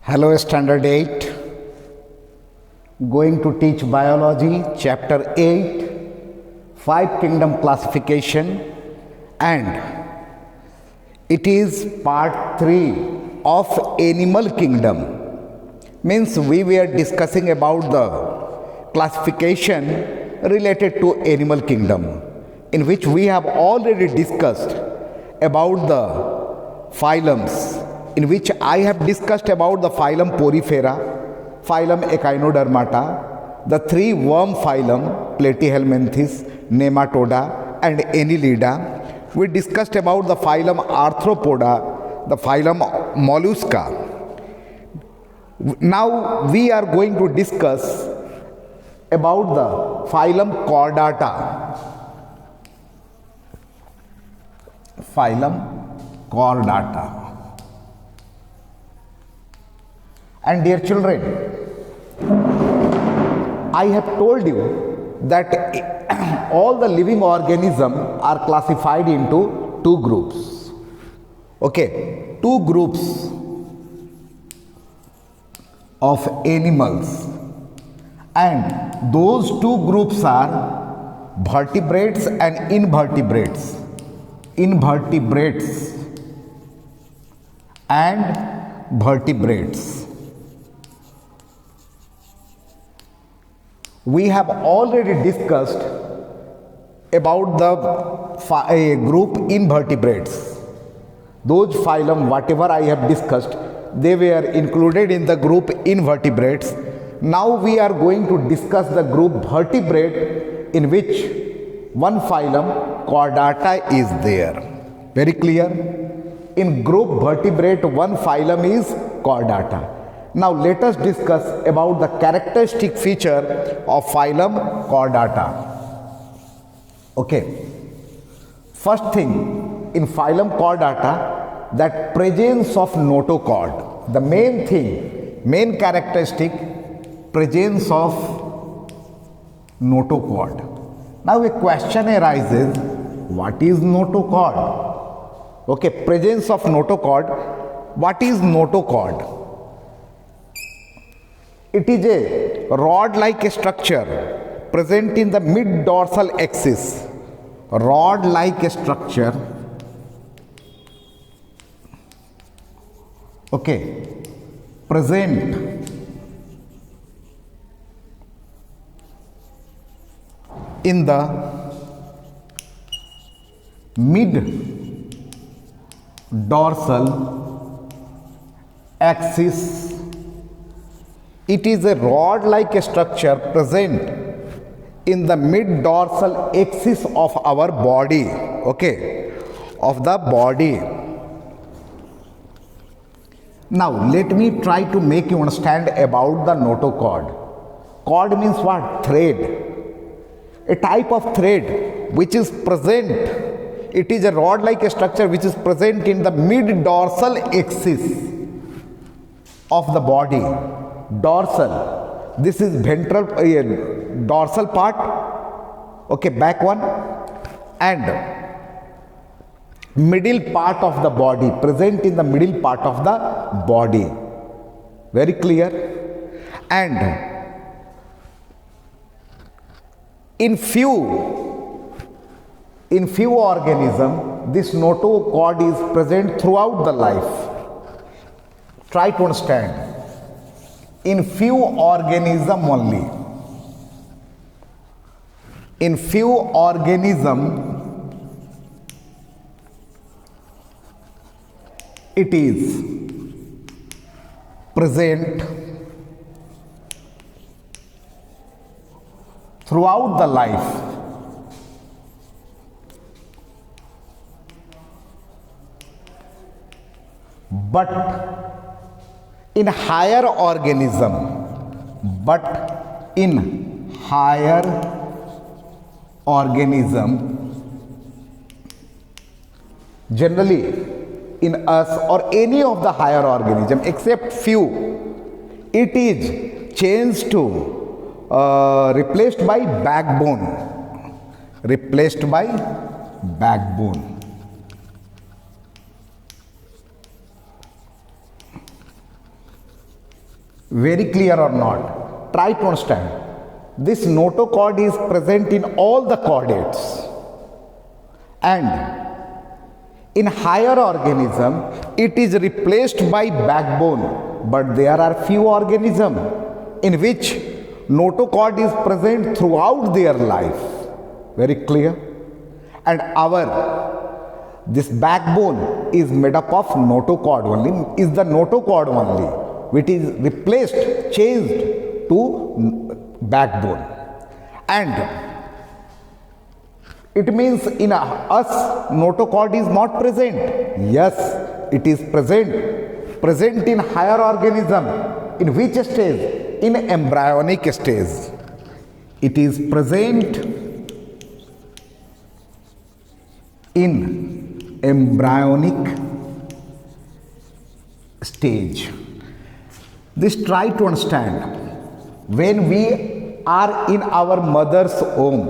Hello, Standard 8. Going to teach Biology, Chapter 8, 5 Kingdom Classification, and it is Part 3 of Animal Kingdom. Means we were discussing about the classification related to Animal Kingdom, in which we have already discussed about the phylums, in which I have discussed about the phylum Porifera, phylum Echinodermata, the 3 worm phylum Platyhelminthes, Nematoda and Annelida. We discussed about the phylum Arthropoda, the phylum Mollusca. Now we are going to discuss about the phylum Chordata. Phylum Chordata. And dear children, I have told you that all the living organisms are classified into 2 groups. Okay, 2 groups of animals, and those 2 groups are vertebrates and invertebrates. Invertebrates and vertebrates. We have already discussed about the group invertebrates. Those phylum, whatever I have discussed, they were included in the group invertebrates. Now we are going to discuss the group vertebrate, in which one phylum Chordata is there. Very clear? In group vertebrate, one phylum is Chordata. Now let us discuss about the characteristic feature of phylum Chordata. Okay. First thing, in phylum Chordata, that presence of notochord. The main thing, main characteristic, presence of notochord. Now a question arises, what is notochord? Okay, presence of notochord. What is notochord? It is a rod-like structure present in the mid-dorsal axis. Rod-like structure. Okay, present in the mid-dorsal axis. It is a rod-like structure present in the mid-dorsal axis of our body, okay, of the body. Now, let me try to make you understand about the notochord. Chord means what? Thread. A type of thread which is present. It is a rod-like structure which is present in the mid-dorsal axis of the body. Dorsal, this is ventral dorsal part, okay, back one, and middle part of the body, present in the middle part of the body. Very clear? And in few organisms, this notochord is present throughout the life. Try to understand. In few organisms only. In few organisms, it is present throughout the life. But in higher organism, generally in us or any of the higher organism except few, it is changed to replaced by backbone. Replaced by backbone. Very clear or not? Try to understand. This notochord is present in all the chordates, and in higher organism it is replaced by backbone, but there are few organisms in which notochord is present throughout their life. Very clear? And this backbone is made up of notochord only, is the notochord only, which is replaced, changed to backbone. And it means in us notochord is not present. Yes, it is present in higher organism. In which stage? In embryonic stage. It is present in embryonic stage. This try to understand. When we are in our mother's womb,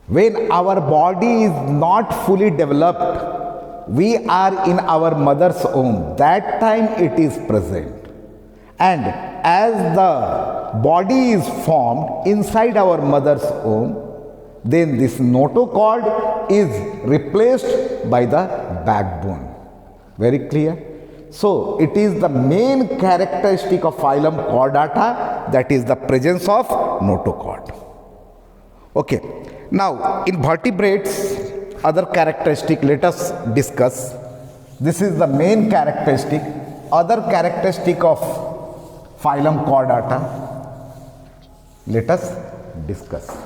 when our body is not fully developed, we are in our mother's womb. That time it is present. And as the body is formed inside our mother's womb, then this notochord is replaced by the backbone. Very clear? So it is the main characteristic of phylum Chordata, that is the presence of notochord. Okay. Now in vertebrates, other characteristic let us discuss. This is the main characteristic. Other characteristic of phylum Chordata, let us discuss.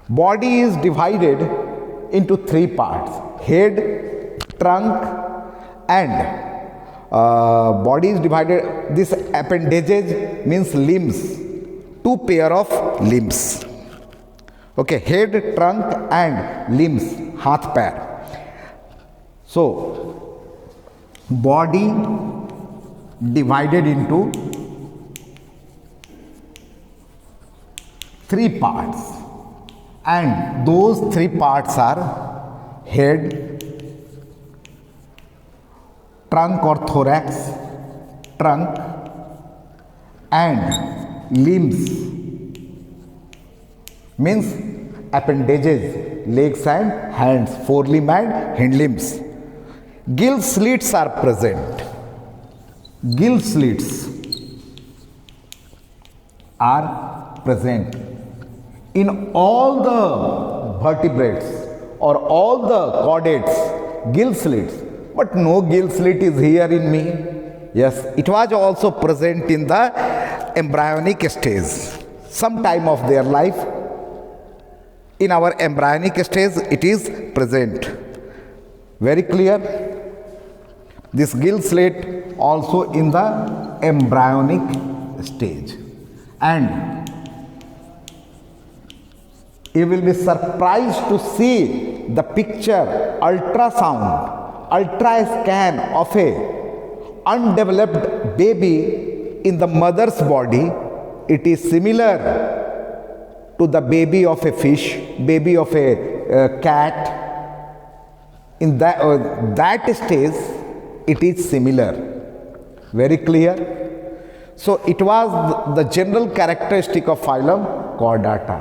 Body is divided into three parts: head, trunk, and body is divided. This appendages means limbs, two pair of limbs. Okay, head, trunk and limbs, haath pair. So body divided into three parts, and those three parts are head, trunk or thorax, trunk, and limbs means appendages, legs and hands, forelimb and hind limbs. Gill slits are present. Gill slits are present in all the vertebrates or all the chordates, gill slits. But no gill slit is here in me. Yes, it was also present in the embryonic stage. Some time of their life, in our embryonic stage, it is present. Very clear? This gill slit also in the embryonic stage. And you will be surprised to see the picture, ultra scan of a undeveloped baby in the mother's body. It is similar to the baby of a fish, baby of a cat. In that stage, it is similar. Very clear? So it was the general characteristic of phylum Chordata.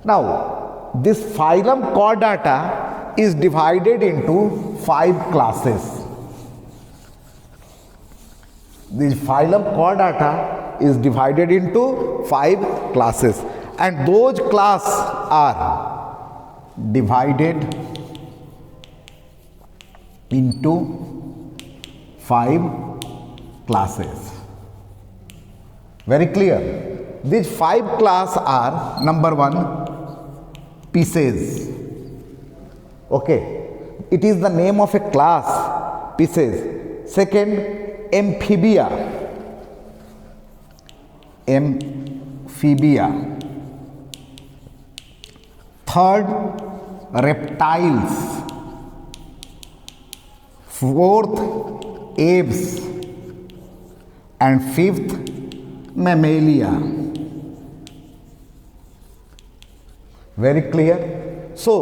Now, this phylum Chordata is divided into 5 classes. This phylum Chordata is divided into 5 classes, and those classes are divided into 5 classes. Very clear? These 5 classes are: number 1, Pisces. Okay, it is the name of a class, Pisces. Second, Amphibia. Third, reptiles. Fourth, apes. And fifth, mammalia. Very clear? So,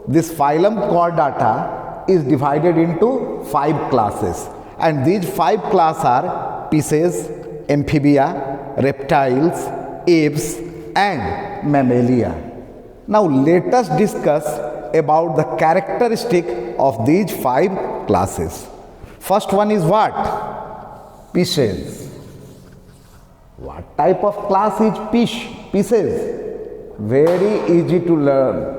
this phylum Chordata is divided into 5 classes, And these 5 classes are fishes, amphibia, reptiles, apes and mammalia. Now let us discuss about the characteristic of these 5 classes. First one is what? Fishes. What type of class is fish? Fishes. Very easy to learn.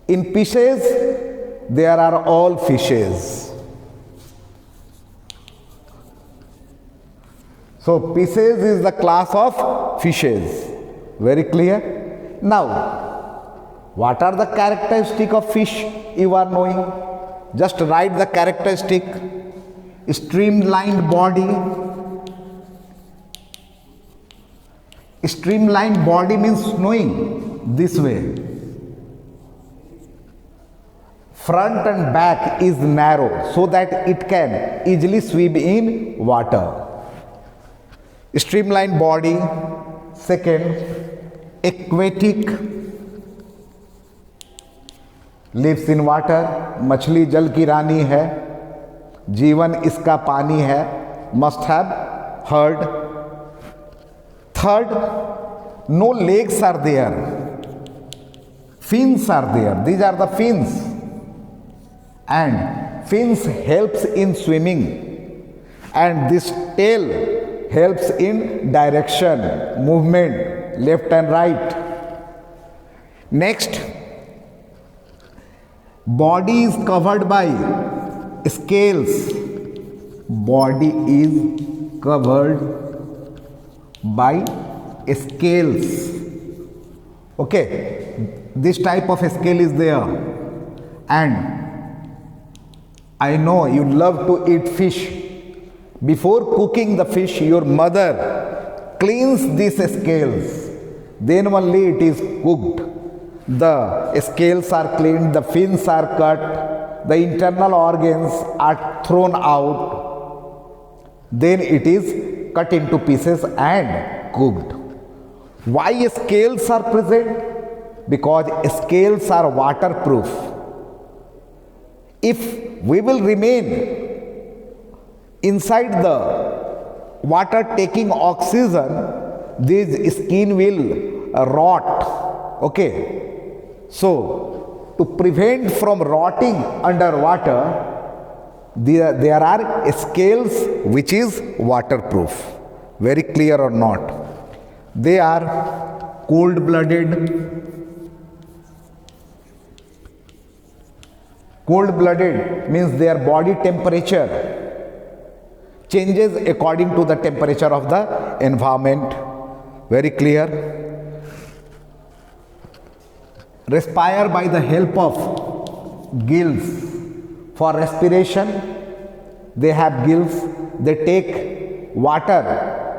In fishes, there are all fishes. So fishes is the class of fishes. Very clear? Now, what are the characteristics of fish you are knowing? Just write the characteristic. Streamlined body. Streamlined body means knowing this way. Front and back is narrow so that it can easily swim in water. Streamlined body. Second, aquatic, lives in water. मछली जल की रानी है, जीवन इसका पानी है. Must have heard. Third, no legs are there, fins are there. These are the fins, and fins helps in swimming, and this tail helps in direction, movement, left and right. Next, body is covered by scales. Body is covered by scales. Okay, this type of scale is there. And I know you love to eat fish. Before cooking the fish, your mother cleans these scales. Then only it is cooked. The scales are cleaned, the fins are cut, the internal organs are thrown out. Then it is cut into pieces and cooked. Why scales are present? Because scales are waterproof. If we will remain inside the water taking oxygen, this skin will rot. Okay. So, to prevent from rotting underwater, there are scales which is waterproof. Very clear or not? They are cold-blooded. Cold-blooded means their body temperature changes according to the temperature of the environment. Very clear? Respire by the help of gills. For respiration, they have gills. They take water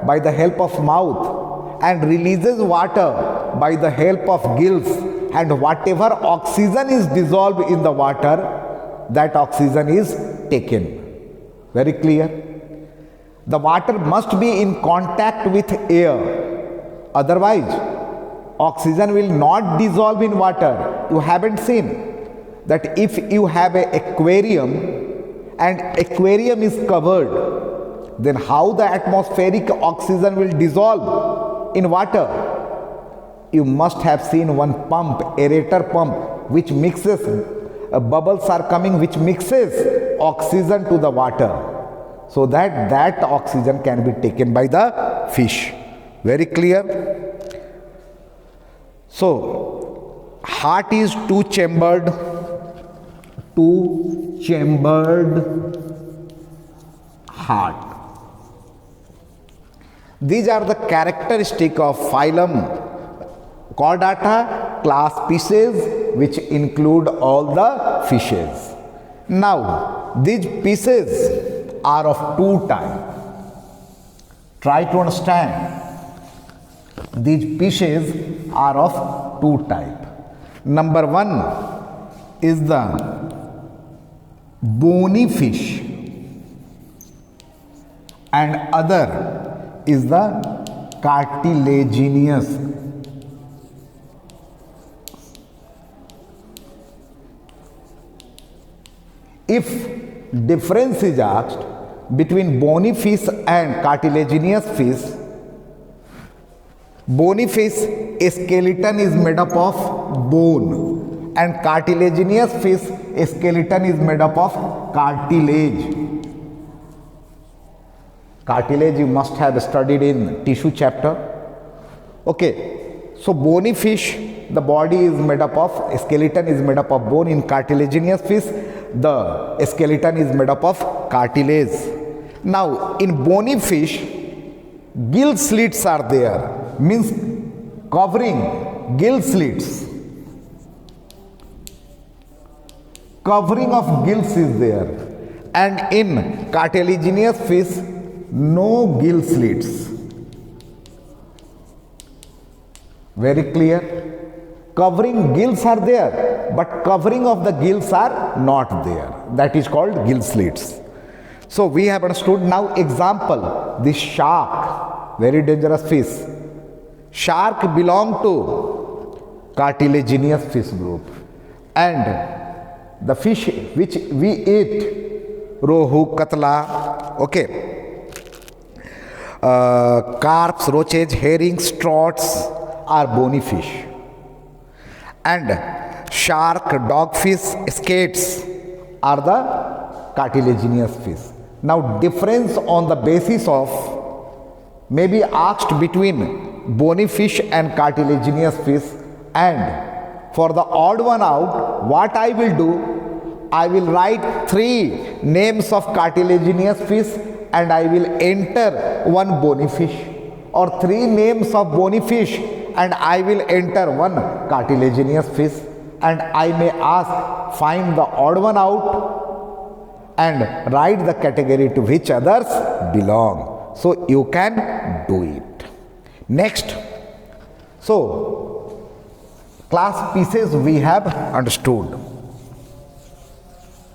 by the help of mouth and releases water by the help of gills, and whatever oxygen is dissolved in the water, that oxygen is taken. Very clear? The water must be in contact with air, otherwise oxygen will not dissolve in water. You haven't seen that if you have an aquarium and aquarium is covered, then how the atmospheric oxygen will dissolve in water? You must have seen one pump, aerator pump, which mixes, bubbles are coming, which mixes oxygen to the water, so that that oxygen can be taken by the fish. Very clear? So, heart is two-chambered heart. These are the characteristics of phylum Chordata, class fishes, which include all the fishes. Now, these fishes are of two types. Try to understand. These fishes are of two types. Number one is the bony fish, and other is the cartilaginous. If difference is asked, between bony fish and cartilaginous fish. Bony fish skeleton is made up of bone and cartilaginous fish skeleton is made up of cartilage. Cartilage you must have studied in tissue chapter. Okay, so bony fish, the body is made up of, skeleton is made up of bone. In cartilaginous fish, the skeleton is made up of cartilage. Now, in bony fish, gill slits are there, means covering, gill slits. Covering of gills is there. And in cartilaginous fish, no gill slits. Very clear? Covering gills are there, but covering of the gills are not there. That is called gill slits. So we have understood. Now example, this shark, very dangerous fish. Shark belong to cartilaginous fish group. And the fish which we eat, rohu, katla, okay, carps, roaches, herrings, trouts are bony fish. And shark, dogfish, skates are the cartilaginous fish. Now difference on the basis of may be asked between bony fish and cartilaginous fish, and for the odd one out, what I will do, I will write 3 names of cartilaginous fish and I will enter 1 bony fish, or 3 names of bony fish and I will enter 1 cartilaginous fish, and I may ask find the odd one out and write the category to which others belong. So you can do it. Next, so class pieces we have understood.